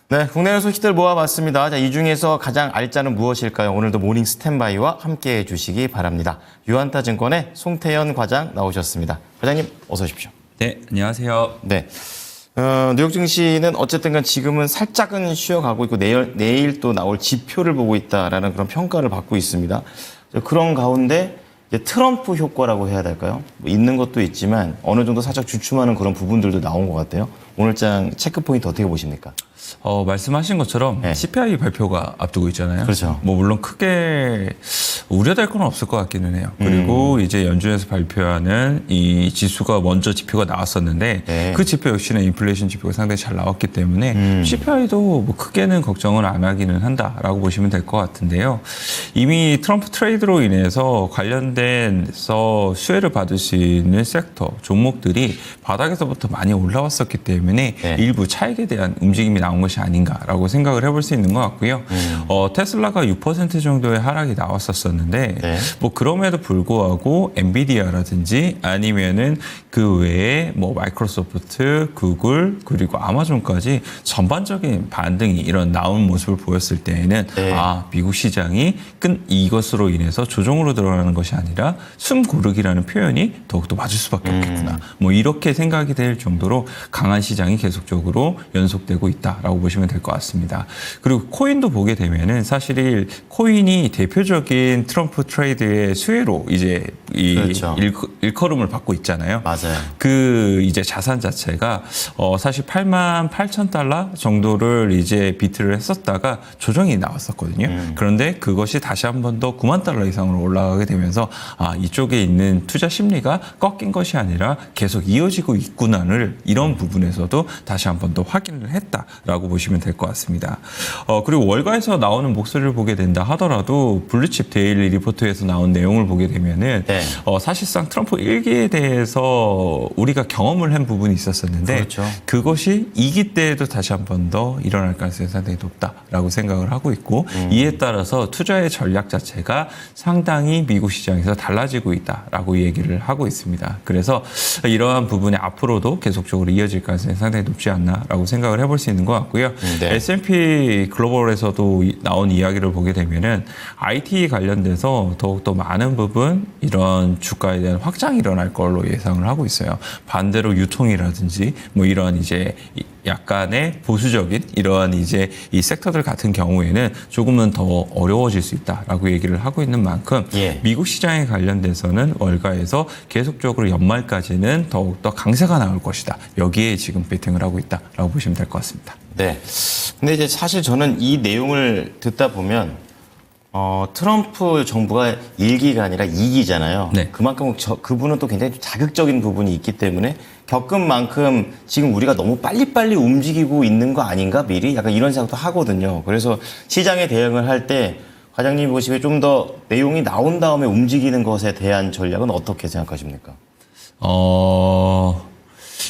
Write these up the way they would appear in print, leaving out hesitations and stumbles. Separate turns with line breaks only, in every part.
네, 국내외 소식들 모아봤습니다. 자, 이 중에서 가장 알짜는 무엇일까요? 오늘도 모닝 스탠바이와 함께해 주시기 바랍니다. 유한타증권의 송태현 과장 나오셨습니다. 과장님, 어서 오십시오.
네, 안녕하세요.
네. 뉴욕 증시는 어쨌든 간 지금은 살짝은 쉬어가고 있고 내일 또 나올 지표를 보고 있다라는 그런 평가를 받고 있습니다. 그런 가운데 이제 트럼프 효과라고 해야 될까요? 뭐 있는 것도 있지만 어느 정도 살짝 주춤하는 그런 부분들도 나온 것 같아요. 오늘장 체크 포인트 어떻게 보십니까?
말씀하신 것처럼
네.
CPI 발표가 앞두고 있잖아요.
그렇죠.
뭐 물론 크게 우려될 건 없을 것 같기는 해요. 그리고 이제 연준에서 발표하는 이 지수가 먼저 지표가 나왔었는데
네.
그 지표 역시나 인플레이션 지표가 상당히 잘 나왔기 때문에 CPI도 뭐 크게는 걱정을 안 하기는 한다라고 보시면 될 것 같은데요. 이미 트럼프 트레이드로 인해서 관련돼서 수혜를 받을 수 있는 섹터, 종목들이 바닥에서부터 많이 올라왔었기 때문에
네.
일부 차익에 대한 움직임이 나온 것이 아닌가라고 생각을 해볼 수 있는 것 같고요. 테슬라가 6% 정도의 하락이 나왔었는데
네.
뭐 그럼에도 불구하고 엔비디아라든지 아니면은 그 외에 뭐 마이크로소프트, 구글 그리고 아마존까지 전반적인 반등이 이런 나온 모습을 보였을 때에는
네.
미국 시장이 이것으로 인해서 조정으로 들어가는 것이 아니라 숨 고르기라는 표현이 더욱더 맞을 수밖에 없겠구나. 뭐 이렇게 생각이 될 정도로 강한 시장이 계속적으로 연속되고 있다라고 보시면 될 것 같습니다. 그리고 코인도 보게 되면은 사실 코인이 대표적인 트럼프 트레이드의 수혜로 이제 이
그렇죠.
일컬음을 받고 있잖아요.
맞아요.
그 이제 자산 자체가 사실 88,000달러 정도를 이제 비트를 했었다가 조정이 나왔었거든요. 그런데 그것이 다시 한 번 더 9만 달러 이상으로 올라가게 되면서 이쪽에 있는 투자 심리가 꺾인 것이 아니라 계속 이어지고 있구나를 이런 부분에서도 다시 한 번 더 확인을 했다라고 보시면 될 것 같습니다. 그리고 월가에서 나오는 목소리를 보게 된다 하더라도 블루칩 데일리 리포트에서 나온 내용을 보게 되면은
네.
사실상 트럼프 1기에 대해서 우리가 경험을 한 부분이 있었었는데
그렇죠.
그것이 2기 때에도 다시 한 번 더 일어날 가능성이 상당히 높다라고 생각을 하고 있고 이에 따라서 투자의 전략 자체가 상당히 미국 시장에서 달라지고 있다라고 얘기를 하고 있습니다. 그래서 이러한 부분이 앞으로도 계속적으로 이어질 가능성이 상당히 높지 않나라고 생각을 해볼 수 있는 것 같고요.
네.
S&P 글로벌에서도 나온 이야기를 보게 되면은 IT 관련돼서 더욱더 많은 부분 이런 주가에 대한 확장이 일어날 걸로 예상을 하고 있어요. 반대로 유통이라든지 뭐 이런 이제 약간의 보수적인 이러한 이제 이 섹터들 같은 경우에는 조금은 더 어려워질 수 있다라고 얘기를 하고 있는 만큼
예.
미국 시장에 관련돼서는 월가에서 계속적으로 연말까지는 더욱더 강세가 나올 것이다. 여기에 지금 베팅을 하고 있다라고 보시면 될 것 같습니다.
네. 근데 이제 사실 저는 이 내용을 듣다 보면 트럼프 정부가 1기가 아니라 2기잖아요.
네.
그만큼 그분은 또 굉장히 자극적인 부분이 있기 때문에 겪은 만큼 지금 우리가 너무 빨리빨리 움직이고 있는 거 아닌가 미리? 약간 이런 생각도 하거든요. 그래서 시장에 대응을 할 때 과장님 보시기에 좀 더 내용이 나온 다음에 움직이는 것에 대한 전략은 어떻게 생각하십니까?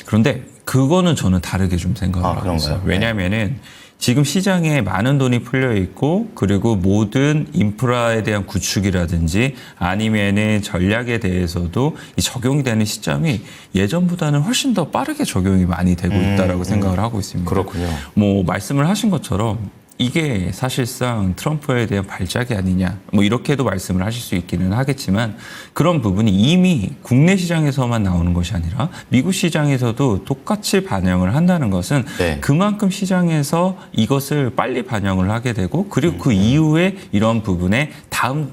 그런데 그거는 저는 다르게 좀 생각을 하고
그런가요?
있어요. 왜냐하면은 지금 시장에 많은 돈이 풀려 있고 그리고 모든 인프라에 대한 구축이라든지 아니면은 전략에 대해서도 이 적용이 되는 시점이 예전보다는 훨씬 더 빠르게 적용이 많이 되고 있다라고 생각을 하고 있습니다.
그렇군요.
뭐 말씀을 하신 것처럼 이게 사실상 트럼프에 대한 발작이 아니냐 뭐 이렇게도 말씀을 하실 수 있기는 하겠지만 그런 부분이 이미 국내 시장에서만 나오는 것이 아니라 미국 시장에서도 똑같이 반영을 한다는 것은
네.
그만큼 시장에서 이것을 빨리 반영을 하게 되고 그리고 그 이후에 이런 부분에 다음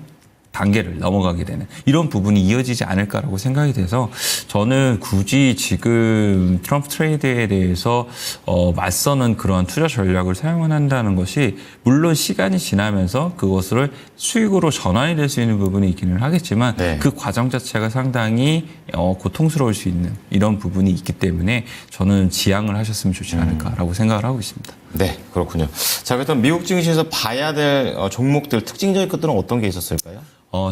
단계를 넘어가게 되는 이런 부분이 이어지지 않을까라고 생각이 돼서 저는 굳이 지금 트럼프 트레이드에 대해서 맞서는 그러한 투자 전략을 사용을 한다는 것이 물론 시간이 지나면서 그것을 수익으로 전환이 될 수 있는 부분이 있기는 하겠지만
네.
그 과정 자체가 상당히 고통스러울 수 있는 이런 부분이 있기 때문에 저는 지양을 하셨으면 좋지 않을까라고 생각을 하고 있습니다.
네, 그렇군요. 자, 그렇다면 미국 증시에서 봐야 될 종목들, 특징적인 것들은 어떤 게 있었을까요?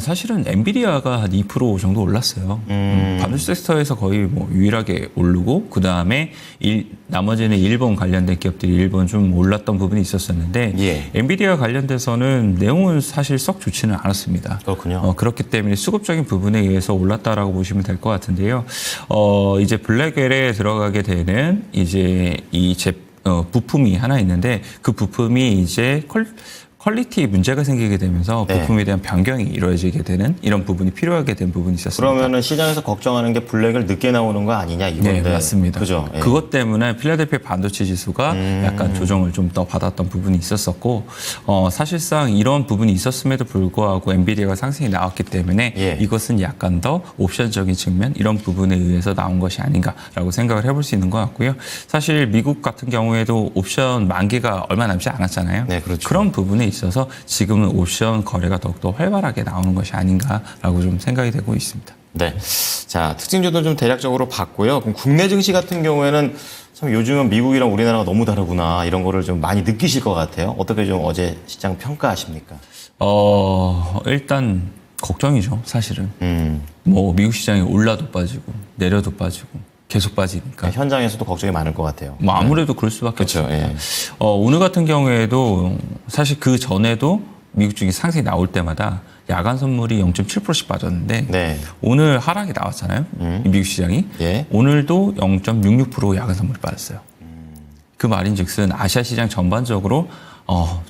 사실은 엔비디아가 한 2% 정도 올랐어요. 반도체 섹터에서 거의 뭐 유일하게 오르고 그 다음에 나머지는 일본 관련된 기업들이 일본 좀 올랐던 부분이 있었었는데
예.
엔비디아 관련돼서는 내용은 사실 썩 좋지는 않았습니다.
그렇군요.
그렇기 때문에 수급적인 부분에 의해서 올랐다라고 보시면 될 것 같은데요. 이제 블랙웰에 들어가게 되는 이제 부품이 하나 있는데 그 부품이 이제 퀄리티 문제가 생기게 되면서
네.
부품에 대한 변경이 이루어지게 되는 이런 부분이 필요하게 된 부분이 있었습니다.
그러면은 시장에서 걱정하는 게 블랙을 늦게 나오는 거 아니냐 이건데.
네, 맞습니다.
그죠? 예.
그것 때문에 필라델피아 반도체 지수가 약간 조정을 좀 더 받았던 부분이 있었었고, 사실상 이런 부분이 있었음에도 불구하고 엔비디아가 상승이 나왔기 때문에
예.
이것은 약간 더 옵션적인 측면 이런 부분에 의해서 나온 것이 아닌가라고 생각을 해볼 수 있는 것 같고요. 사실 미국 같은 경우에도 옵션 만기가 얼마 남지 않았잖아요.
네, 그렇죠.
그런 부분에 있어서 지금은 옵션 거래가 더욱더 활발하게 나오는 것이 아닌가라고 좀 생각이 되고 있습니다.
네. 자, 특징주도 좀 대략적으로 봤고요. 그럼 국내 증시 같은 경우에는 참 요즘은 미국이랑 우리나라가 너무 다르구나 이런 거를 좀 많이 느끼실 것 같아요. 어떻게 좀 어제 시장 평가하십니까?
일단 걱정이죠, 사실은.
음.
뭐 미국 시장이 올라도 빠지고 내려도 빠지고 계속 빠지니까.
현장에서도 걱정이 많을 것 같아요.
뭐 아무래도 그럴 수밖에
그렇죠.
없습니다.
예.
오늘 같은 경우에도 사실 그 전에도 미국 증시 상승이 나올 때마다 야간 선물이 0.7%씩 빠졌는데
네.
오늘 하락이 나왔잖아요. 이 미국 시장이.
예.
오늘도 0.66% 야간 선물이 빠졌어요. 그 말인즉슨 아시아 시장 전반적으로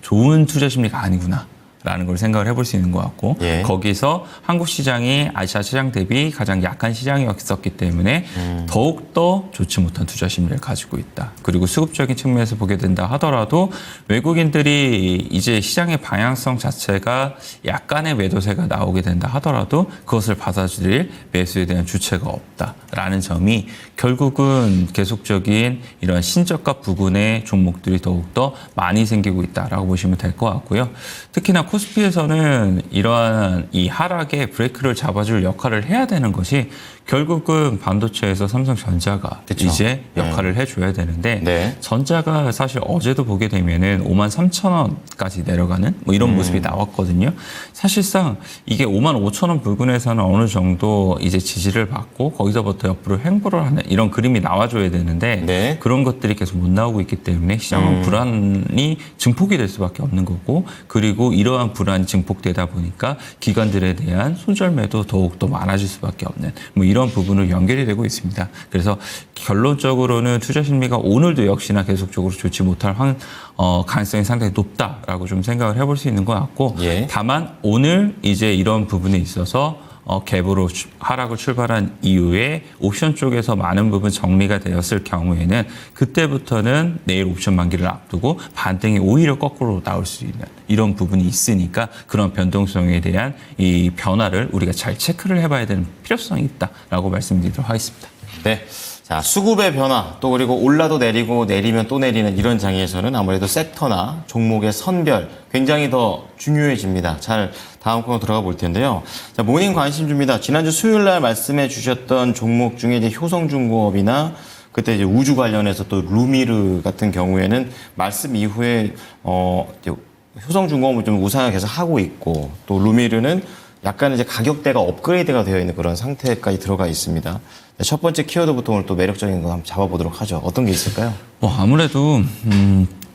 좋은 투자 심리가 아니구나. 라는 걸 생각을 해볼 수 있는 것 같고
예.
거기서 한국 시장이 아시아 시장 대비 가장 약한 시장이었기 때문에 더욱더 좋지 못한 투자 심리를 가지고 있다. 그리고 수급적인 측면에서 보게 된다 하더라도 외국인들이 이제 시장의 방향성 자체가 약간의 매도세가 나오게 된다 하더라도 그것을 받아들일 매수에 대한 주체가 없다라는 점이 결국은 계속적인 이런 신저가 부근의 종목들이 더욱더 많이 생기고 있다라고 보시면 될 것 같고요. 특히나 코스피에서는 이러한 이 하락에 브레이크를 잡아줄 역할을 해야 되는 것이 결국은 반도체에서 삼성전자가
그쵸.
이제 역할을 해줘야 되는데
네.
전자가 사실 어제도 보게 되면은 53,000원까지 내려가는 뭐 이런 모습이 나왔거든요. 사실상 이게 55,000원 부근에서는 어느 정도 이제 지지를 받고 거기서부터 옆으로 횡보를 하는 이런 그림이 나와줘야 되는데
네.
그런 것들이 계속 못 나오고 있기 때문에 시장은 불안이 증폭이 될 수밖에 없는 거고 그리고 이러한 불안이 증폭되다 보니까 기관들에 대한 손절매도 더욱더 많아질 수밖에 없는 뭐 이런 부분을 연결이 되고 있습니다. 그래서 결론적으로는 투자 심리가 오늘도 역시나 계속적으로 좋지 못할 가능성이 상당히 높다라고 좀 생각을 해볼 수 있는 것 같고
예.
다만 오늘 이제 이런 부분에 있어서 갭으로 하락을 출발한 이후에 옵션 쪽에서 많은 부분 정리가 되었을 경우에는 그때부터는 내일 옵션 만기를 앞두고 반등이 오히려 거꾸로 나올 수 있는 이런 부분이 있으니까 그런 변동성에 대한 이 변화를 우리가 잘 체크를 해봐야 되는 필요성이 있다라고 말씀드리도록 하겠습니다.
네. 자, 수급의 변화, 또 그리고 올라도 내리고 내리면 또 내리는 이런 장에서는 아무래도 섹터나 종목의 선별 굉장히 더 중요해집니다. 잘 다음 코너 들어가 볼 텐데요. 자, 모닝 관심주입니다. 지난주 수요일 날 말씀해 주셨던 종목 중에 이제 효성중공업이나 그때 이제 우주 관련해서 또 루미르 같은 경우에는 말씀 이후에 효성중공업을 좀 우상을 계속 하고 있고 또 루미르는 약간 이제 가격대가 업그레이드가 되어 있는 그런 상태까지 들어가 있습니다. 첫 번째 키워드부터 오늘 또 매력적인 거 한번 잡아보도록 하죠. 어떤 게 있을까요?
아무래도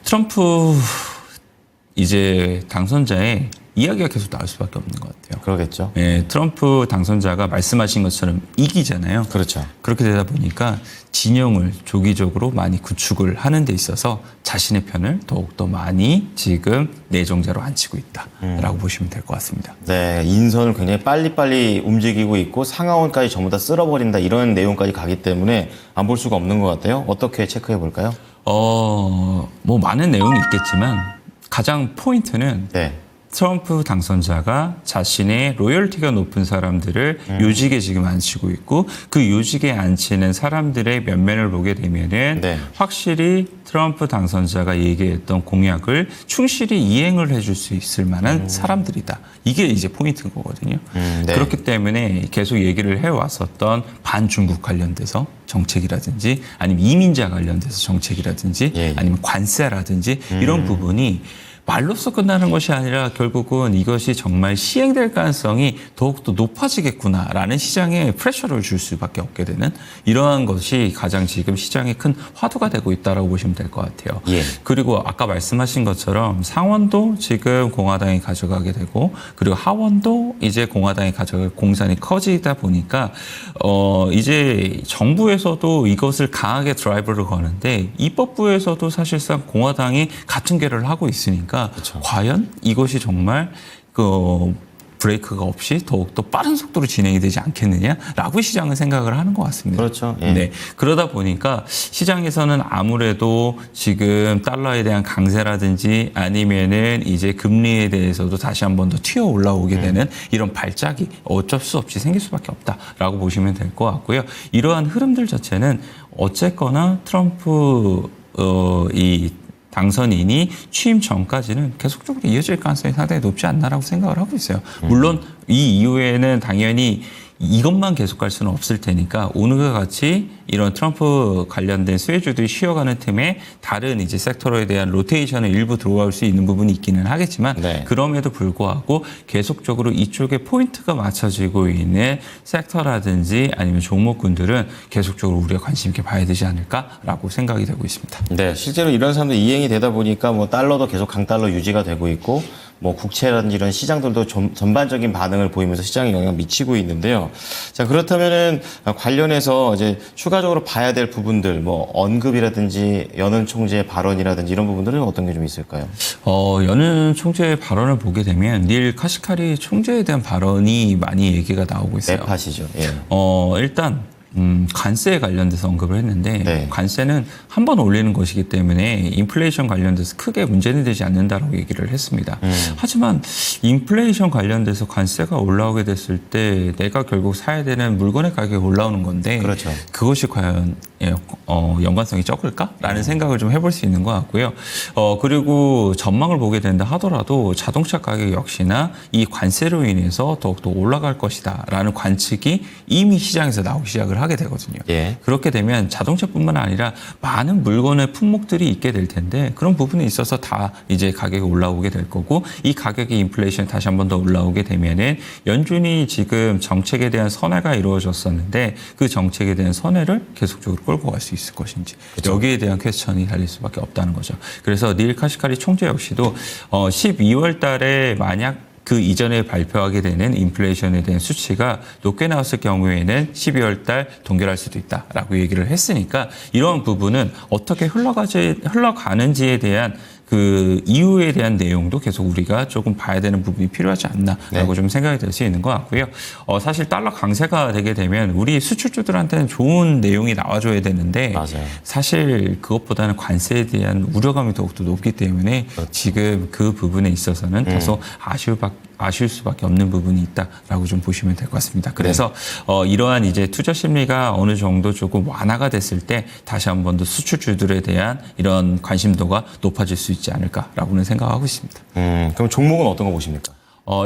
트럼프 이제 당선자의 이야기가 계속 나올 수밖에 없는 것 같아요.
그러겠죠.
예, 트럼프 당선자가 말씀하신 것처럼 이기잖아요.
그렇죠.
그렇게 되다 보니까 진영을 조기적으로 많이 구축을 하는 데 있어서 자신의 편을 더욱더 많이 지금 내정자로 앉히고 있다라고 보시면 될 것 같습니다.
네, 인선을 굉장히 빨리빨리 움직이고 있고 상하원까지 전부 다 쓸어버린다 이런 내용까지 가기 때문에 안 볼 수가 없는 것 같아요. 어떻게 체크해 볼까요?
뭐 많은 내용이 있겠지만 가장 포인트는
네.
트럼프 당선자가 자신의 로열티가 높은 사람들을 요직에 지금 앉히고 있고 그 요직에 앉히는 사람들의 면면을 보게 되면은
네.
확실히 트럼프 당선자가 얘기했던 공약을 충실히 이행을 해줄 수 있을 만한 사람들이다. 이게 이제 포인트인 거거든요.
네.
그렇기 때문에 계속 얘기를 해왔었던 반중국 관련돼서 정책이라든지 아니면 이민자 관련돼서 정책이라든지
예.
아니면 관세라든지 이런 부분이 말로써 끝나는 것이 아니라 결국은 이것이 정말 시행될 가능성이 더욱더 높아지겠구나라는 시장에 프레셔를 줄 수밖에 없게 되는 이러한 것이 가장 지금 시장에 큰 화두가 되고 있다고 보시면 될 것 같아요.
예.
그리고 아까 말씀하신 것처럼 상원도 지금 공화당이 가져가게 되고 그리고 하원도 이제 공화당이 가져갈 공산이 커지다 보니까 이제 정부에서도 이것을 강하게 드라이브를 거는데 입법부에서도 사실상 공화당이 같은 궤를 하고 있으니까
그쵸.
과연 이것이 정말 브레이크가 없이 더욱더 빠른 속도로 진행이 되지 않겠느냐라고 시장은 생각을 하는 것 같습니다.
그렇죠. 예.
네. 그러다 보니까 시장에서는 아무래도 지금 달러에 대한 강세라든지 아니면은 이제 금리에 대해서도 다시 한 번 더 튀어 올라오게 되는 이런 발작이 어쩔 수 없이 생길 수밖에 없다라고 보시면 될 것 같고요. 이러한 흐름들 자체는 어쨌거나 트럼프 이 당선인이 취임 전까지는 계속적으로 이어질 가능성이 상당히 높지 않나라고 생각을 하고 있어요. 물론 이 이후에는 당연히 이것만 계속 갈 수는 없을 테니까 오늘과 같이 이런 트럼프 관련된 수혜주들이 쉬어가는 틈에 다른 이제 섹터에 대한 로테이션을 일부 들어올 수 있는 부분이 있기는 하겠지만
네.
그럼에도 불구하고 계속적으로 이쪽에 포인트가 맞춰지고 있는 섹터라든지 아니면 종목군들은 계속적으로 우리가 관심 있게 봐야 되지 않을까라고 생각이 되고 있습니다.
네, 실제로 이런 사람들 이행이 되다 보니까 뭐 달러도 계속 강달러 유지가 되고 있고 뭐 국채라든지 이런 시장들도 전반적인 반응을 보이면서 시장에 영향을 미치고 있는데요. 자, 그렇다면은 관련해서 이제 추가적으로 봐야 될 부분들, 뭐 언급이라든지 연은 총재의 발언이라든지 이런 부분들은 어떤 게 좀 있을까요?
연은 총재의 발언을 보게 되면 닐 카시카리 총재에 대한 발언이 많이 얘기가 나오고 있어요.
매파시죠. 예.
일단 관세에 관련돼서 언급을 했는데
네.
관세는 한 번 올리는 것이기 때문에 인플레이션 관련돼서 크게 문제는 되지 않는다라고 얘기를 했습니다. 하지만 인플레이션 관련돼서 관세가 올라오게 됐을 때 내가 결국 사야 되는 물건의 가격이 올라오는 건데
그렇죠.
그것이 과연 연관성이 적을까라는 생각을 좀 해볼 수 있는 것 같고요. 그리고 전망을 보게 된다 하더라도 자동차 가격 역시나 이 관세로 인해서 더욱더 올라갈 것이다라는 관측이 이미 시장에서 나오기 시작을 하게 되거든요.
예.
그렇게 되면 자동차뿐만 아니라 많은 물건의 품목들이 있게 될 텐데 그런 부분에 있어서 다 이제 가격이 올라오게 될 거고 이 가격이 인플레이션이 다시 한 번 더 올라오게 되면은 연준이 지금 정책에 대한 선회가 이루어졌었는데 그 정책에 대한 선회를 계속적으로 끌고 갈 수 있을 것인지
그렇죠.
여기에 대한 퀘스천이 달릴 수밖에 없다는 거죠. 그래서 닐 카시카리 총재 역시도 12월 달에 만약 그 이전에 발표하게 되는 인플레이션에 대한 수치가 높게 나왔을 경우에는 12월 달 동결할 수도 있다라고 얘기를 했으니까 이런 부분은 어떻게 흘러가는지에 대한 그 이유에 대한 내용도 계속 우리가 조금 봐야 되는 부분이 필요하지 않나라고
네.
좀 생각이 될 수 있는 것 같고요. 사실 달러 강세가 되게 되면 우리 수출주들한테는 좋은 내용이 나와줘야 되는데
맞아요.
사실 그것보다는 관세에 대한 우려감이 더욱더 높기 때문에
그렇죠.
지금 그 부분에 있어서는 다소 아쉬울 수밖에 없는 부분이 있다라고 좀 보시면 될 것 같습니다. 그래서 이러한 이제 투자 심리가 어느 정도 조금 완화가 됐을 때 다시 한 번 더 수출주들에 대한 이런 관심도가 높아질 수 있지 않을까라고는 생각하고 있습니다.
그럼 종목은 어떤 거 보십니까?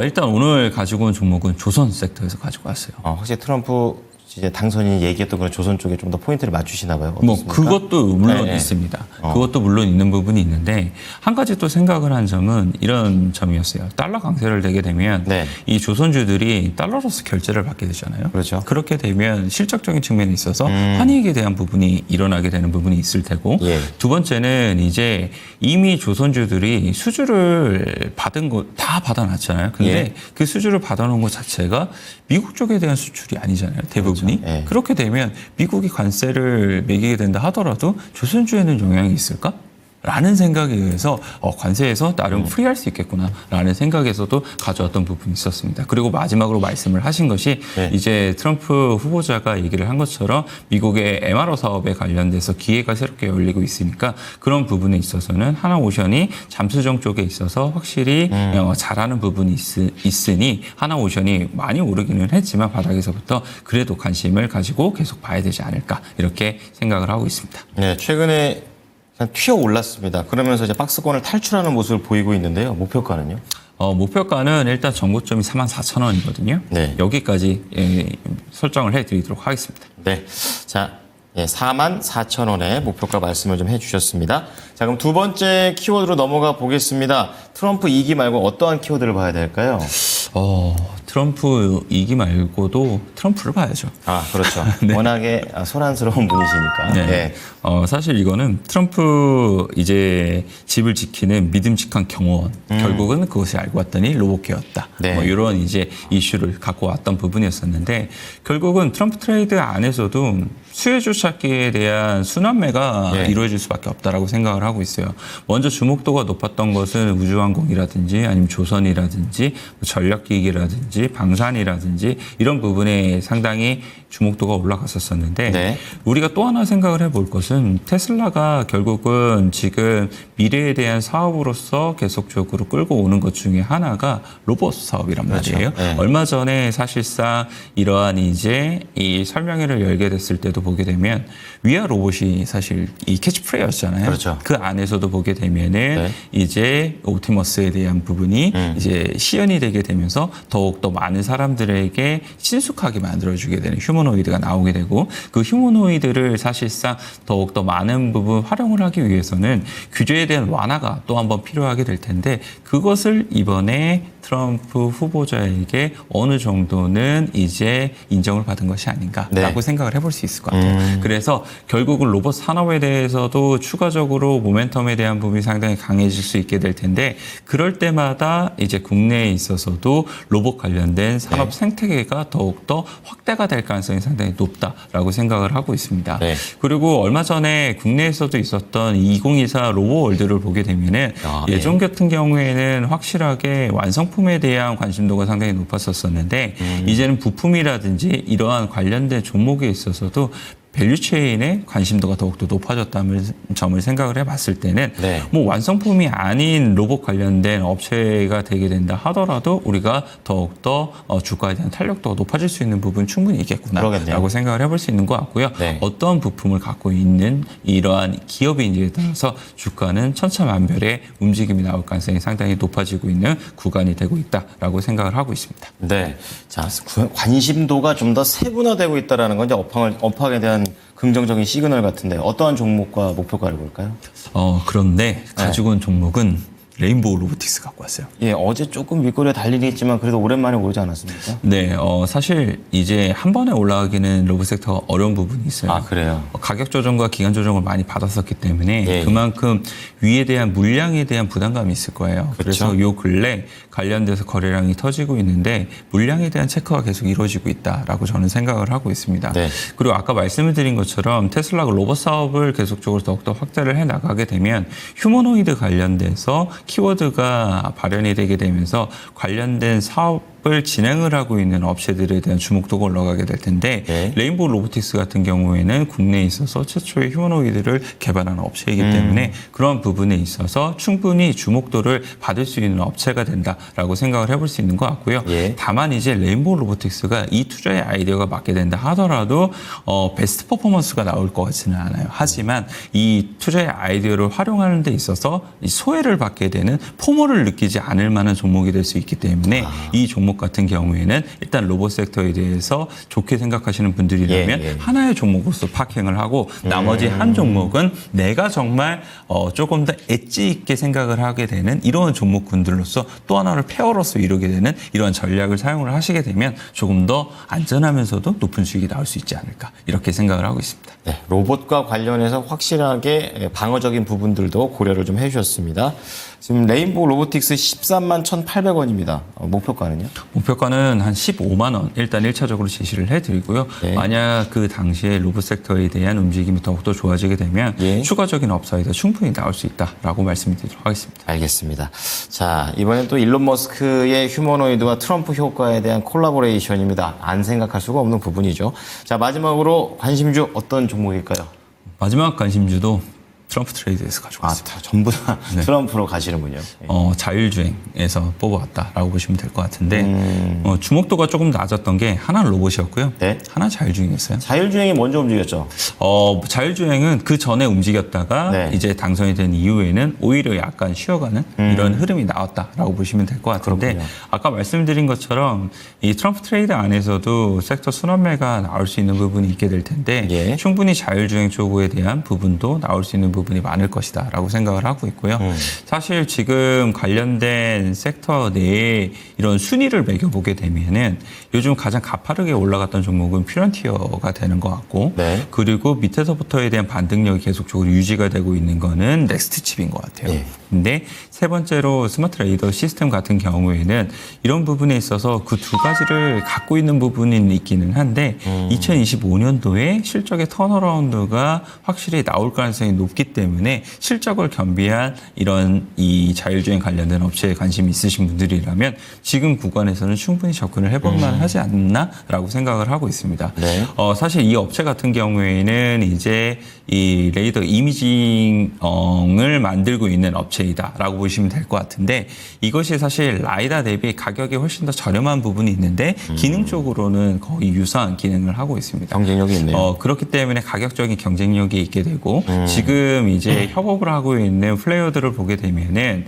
일단 오늘 가지고 온 종목은 조선 섹터에서 가지고 왔어요.
확실히 트럼프 이제 당선인이 얘기했던 그런 조선 쪽에 좀 더 포인트를 맞추시나 봐요.
뭐
어떻습니까?
그것도 물론
네.
있습니다. 그것도 물론 있는 부분이 있는데 한 가지 또 생각을 한 점은 이런 점이었어요. 달러 강세를 되게 되면
네.
이 조선주들이 달러로서 결제를 받게 되잖아요.
그렇죠.
그렇게 되면 실적적인 측면에 있어서 환이익에 대한 부분이 일어나게 되는 부분이 있을 테고
예.
두 번째는 이제 이미 조선주들이 수주를 받은 거 다 받아놨잖아요. 근데
예.
그 수주를 받아놓은 것 자체가 미국 쪽에 대한 수출이 아니잖아요. 대부분이.
그렇죠. 예.
그렇게 되면 미국이 관세를 매기게 된다 하더라도 조선주에는 영향이 있을까? 라는 생각에 의해서 관세에서 나름 프리할 수 있겠구나라는 생각에서도 가져왔던 부분이 있었습니다. 그리고 마지막으로 말씀을 하신 것이
네.
이제 트럼프 후보자가 얘기를 한 것처럼 미국의 MRO 사업에 관련돼서 기회가 새롭게 열리고 있으니까 그런 부분에 있어서는 하나오션이 잠수정 쪽에 있어서 확실히 잘하는 부분이 있으니 하나오션이 많이 오르기는 했지만 바닥에서부터 그래도 관심을 가지고 계속 봐야 되지 않을까 이렇게 생각을 하고 있습니다.
네, 최근에 그냥 튀어 올랐습니다. 그러면서 이제 박스권을 탈출하는 모습을 보이고 있는데요. 목표가는요?
목표가는 일단 정고점이 44,000원이거든요.
네.
여기까지 설정을 해드리도록 하겠습니다.
네. 자, 예, 44,000원의 목표가 말씀을 좀 해주셨습니다. 자, 그럼 두 번째 키워드로 넘어가 보겠습니다. 트럼프 2기 말고 어떠한 키워드를 봐야 될까요?
트럼프 2기 말고도 트럼프를 봐야죠.
아, 그렇죠.
네.
워낙에 소란스러운 분이시니까.
네.
네.
사실 이거는 트럼프 이제 집을 지키는 믿음직한 경호원. 결국은 그것을 알고 봤더니 로봇계였다.
네.
뭐 이런 이제 이슈를 갖고 왔던 부분이었었는데 결국은 트럼프 트레이드 안에서도 수혜주 찾기에 대한 순환매가
네.
이루어질 수밖에 없다라고 생각을 하고 있어요. 먼저 주목도가 높았던 것은 우주항공이라든지 아니면 조선이라든지 뭐 전략기기라든지 방산이라든지 이런 부분에 상당히 주목도가 올라갔었었는데
네.
우리가 또 하나 생각을 해볼 것은 테슬라가 결국은 지금 미래에 대한 사업으로서 계속적으로 끌고 오는 것 중에 하나가 로봇 사업이란
그렇죠.
말이에요.
네.
얼마 전에 사실상 이러한 이제 이 설명회를 열게 됐을 때도 보게 되면 위아 로봇이 사실 이 캐치프레이였잖아요.
그렇죠.
그 안에서도 보게 되면은
네.
이제 옵티머스에 대한 부분이 이제 시연이 되게 되면서 더욱 더 많은 사람들에게 친숙하게 만들어주게 되는 휴머노이드가 나오게 되고 그 휴머노이드를 사실상 더욱 더 많은 부분 활용을 하기 위해서는 규제에 대한 완화가 또 한 번 필요하게 될 텐데 그것을 이번에 트럼프 후보자에게 어느 정도는 이제 인정을 받은 것이 아닌가라고
네.
생각을 해볼 수 있을 것 같아요. 그래서 결국은 로봇 산업에 대해서도 추가적으로 모멘텀에 대한 부분이 상당히 강해질 수 있게 될 텐데 그럴 때마다 이제 국내에 있어서도 로봇 관련된 산업
네.
생태계가 더욱더 확대가 될 가능성이 상당히 높다라고 생각을 하고 있습니다.
네.
그리고 얼마 전에 국내에서도 있었던 2024 로봇월드를 보게 되면은
네.
예전 같은 경우에는 확실하게 완성품에 대한 관심도가 상당히 높았었는데 이제는 부품이라든지 이러한 관련된 종목에 있어서도 밸류체인의 관심도가 더욱더 높아졌다는 점을 생각을 해봤을 때는
네.
뭐 완성품이 아닌 로봇 관련된 업체가 되게 된다 하더라도 우리가 더욱더 주가에 대한 탄력도가 높아질 수 있는 부분 충분히 있겠구나라고
그러겠네요.
생각을 해볼 수 있는 것 같고요.
네.
어떠한 부품을 갖고 있는 이러한 기업인지에 따라서 주가는 천차만별의 움직임이 나올 가능성이 상당히 높아지고 있는 구간이 되고 있다라고 생각을 하고 있습니다.
네. 자, 관심도가 좀 더 세분화되고 있다는 건 이제 업황에 대한 긍정적인 시그널 같은데 어떠한 종목과 목표가를 볼까요?
그런데 가지고 온 종목은 레인보우 로보틱스 갖고 왔어요.
예, 어제 조금 윗꼬리에 달리긴 했지만 그래도 오랜만에 오르지 않았습니까?
네, 사실 이제 한 번에 올라가기는 로봇 섹터가 어려운 부분이 있어요.
아, 그래요?
가격 조정과 기간 조정을 많이 받았었기 때문에
예.
그만큼 위에 대한 물량에 대한 부담감이 있을 거예요.
그렇죠.
그래서 요 근래 관련돼서 거래량이 터지고 있는데 물량에 대한 체크가 계속 이루어지고 있다라고 저는 생각을 하고 있습니다.
네.
그리고 아까 말씀을 드린 것처럼 테슬라가 로봇 사업을 계속적으로 더욱더 확대를 해 나가게 되면 휴머노이드 관련돼서 키워드가 발현이 되게 되면서 관련된 사업을 진행을 하고 있는 업체들에 대한 주목도가 올라가게 될 텐데
네.
레인보우 로보틱스 같은 경우에는 국내에 있어서 최초의 휴머노이드를 개발하는 업체이기 때문에 그런 부분에 있어서 충분히 주목도를 받을 수 있는 업체가 된다라고 생각을 해볼 수 있는 것 같고요.
예.
다만 이제 레인보우 로보틱스가 이 투자의 아이디어가 맞게 된다 하더라도 베스트 퍼포먼스가 나올 것 같지는 않아요. 하지만 이 투자의 아이디어를 활용하는 데 있어서 이 소외를 받게 되는 포모를 느끼지 않을 만한 종목이 될 수 있기 때문에 이 종목 같은 경우에는 일단 로봇 섹터에 대해서 좋게 생각하시는 분들이라면
예, 예.
하나의 종목으로서 파킹을 하고 나머지 한 종목은 내가 정말 조금 더 엣지 있게 생각을 하게 되는 이러한 종목군들로서 또 하나를 페어로서 이루게 되는 이러한 전략을 사용을 하시게 되면 조금 더 안전하면서도 높은 수익이 나올 수 있지 않을까 이렇게 생각을 하고 있습니다.
네, 로봇과 관련해서 확실하게 방어적인 부분들도 고려를 좀 해주셨습니다. 지금 레인보우 로보틱스 13만 1,800원입니다. 목표가는요?
목표가는 한 15만 원 일단 1차적으로 제시를 해드리고요.
네.
만약 그 당시에 로봇 섹터에 대한 움직임이 더욱더 좋아지게 되면
예.
추가적인 업사이드 충분히 나올 수 있다라고 말씀드리도록 하겠습니다.
알겠습니다. 자, 이번엔 또 일론 머스크의 휴머노이드와 트럼프 효과에 대한 콜라보레이션입니다. 안 생각할 수가 없는 부분이죠. 자, 마지막으로 관심주 어떤 종목일까요?
마지막 관심주도 트럼프 트레이드에서 가지고 왔습니다.
전부 다 트럼프로 가시는군요.
자율주행에서 뽑아왔다라고 보시면 될 것 같은데 주목도가 조금 낮았던 게 하나는 로봇이었고요.
네.
하나 자율주행이었어요.
자율주행이 먼저 움직였죠.
자율주행은 그 전에 움직였다가
네.
이제 당선이 된 이후에는 오히려 약간 쉬어가는 이런 흐름이 나왔다라고 보시면 될 것 같은데
그렇군요.
아까 말씀드린 것처럼 이 트럼프 트레이드 안에서도 섹터 순환매가 나올 수 있는 부분이 있게 될 텐데
예.
충분히 자율주행 쪽에 대한 부분도 나올 수 있는 부분이 많을 것이다라고 생각을 하고 있고요. 사실 지금 관련된 섹터 내에 이런 순위를 매겨보게 되면은 요즘 가장 가파르게 올라갔던 종목은 퓨런티어가 되는 것 같고
네.
그리고 밑에서부터에 대한 반등력이 계속적으로 유지가 되고 있는 거는 넥스트칩인 것 같아요.
예.
근데 세 번째로 스마트 레이더 시스템 같은 경우에는 이런 부분에 있어서 그 두 가지를 갖고 있는 부분이 있기는 한데 2025년도에 실적의 턴어라운드가 확실히 나올 가능성이 높기 때문에 실적을 겸비한 이런 이 자율주행 관련된 업체에 관심이 있으신 분들이라면 지금 구간에서는 충분히 접근을 해볼 만하지 않나라고 생각을 하고 있습니다.
네.
사실 이 업체 같은 경우에는 이제 이 레이더 이미징을 만들고 있는 업체이다라고 보시면 될 것 같은데 이것이 사실 라이다 대비 가격이 훨씬 더 저렴한 부분이 있는데 기능적으로는 거의 유사한 기능을 하고 있습니다.
경쟁력이 있네요.
그렇기 때문에 가격적인 경쟁력이 있게 되고 지금 이제 협업을 하고 있는 플레이어들을 보게 되면은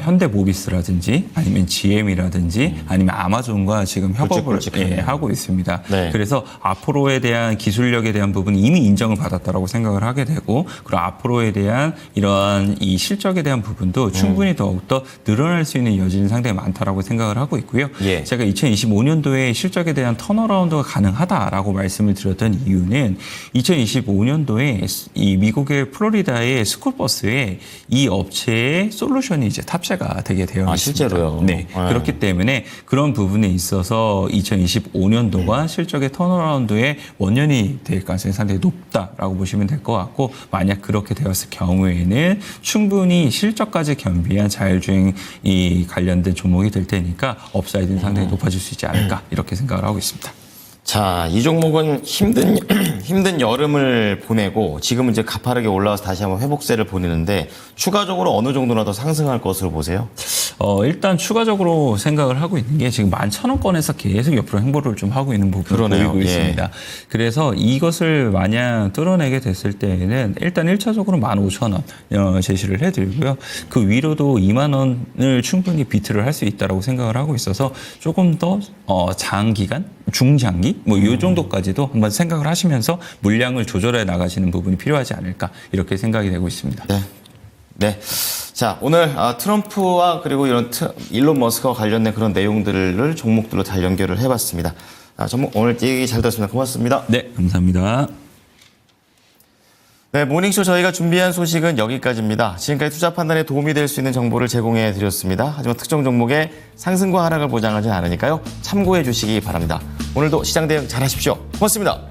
현대모비스라든지 아니면 GM이라든지 아니면 아마존과 지금 협업을
굵직굵직하네요.
하고 있습니다.
네.
그래서 앞으로에 대한 기술력에 대한 부분이 이미 인정을 받았다라고 생각을 하게 되고 그리고 앞으로에 대한 이러한 이 실적에 대한 부분도 충분히 더욱더 늘어날 수 있는 여지는 상당히 많다라고 생각을 하고 있고요.
예.
제가 2025년도에 실적에 대한 턴어라운드가 가능하다라고 말씀을 드렸던 이유는 2025년도에 이 미국의 플로리다의 스쿨버스에 이 업체의 솔루션이 이제 탑재가 되게 되어 있습니다.
실제로요?
네. 그렇기 때문에 그런 부분에 있어서 2025년도가 실적의 턴어라운드의 원년이 될 가능성이 상당히 높다라고 보시면 될 것 같고 만약 그렇게 되었을 경우에는 충분히 실적까지 겸비한 자율주행이 관련된 종목이 될 테니까 업사이드는 상당히 높아질 수 있지 않을까 이렇게 생각을 하고 있습니다.
자, 이 종목은 힘든 여름을 보내고 지금은 이제 가파르게 올라와서 다시 한번 회복세를 보내는데 추가적으로 어느 정도나 더 상승할 것으로 보세요?
일단 추가적으로 생각을 하고 있는 게 지금 11,000원권에서 계속 옆으로 행보를 좀 하고 있는 부분을
그러네요.
보이고
예.
있습니다. 그래서 이것을 만약 뚫어내게 됐을 때에는 일단 1차적으로 15,000원 제시를 해드리고요. 그 위로도 2만 원을 충분히 비트를 할 수 있다고 생각을 하고 있어서 조금 더 장기간, 중장기 뭐 이 정도까지도 한번 생각을 하시면서 물량을 조절해 나가시는 부분이 필요하지 않을까 이렇게 생각이 되고 있습니다.
네. 네. 자, 오늘 트럼프와 그리고 이런 일론 머스크와 관련된 그런 내용들을 종목들로 잘 연결을 해봤습니다. 오늘 얘기 잘 들었습니다. 고맙습니다.
네, 감사합니다.
네, 모닝쇼 저희가 준비한 소식은 여기까지입니다. 지금까지 투자 판단에 도움이 될 수 있는 정보를 제공해 드렸습니다. 하지만 특정 종목의 상승과 하락을 보장하지 않으니까요. 참고해 주시기 바랍니다. 오늘도 시장 대응 잘 하십시오. 고맙습니다.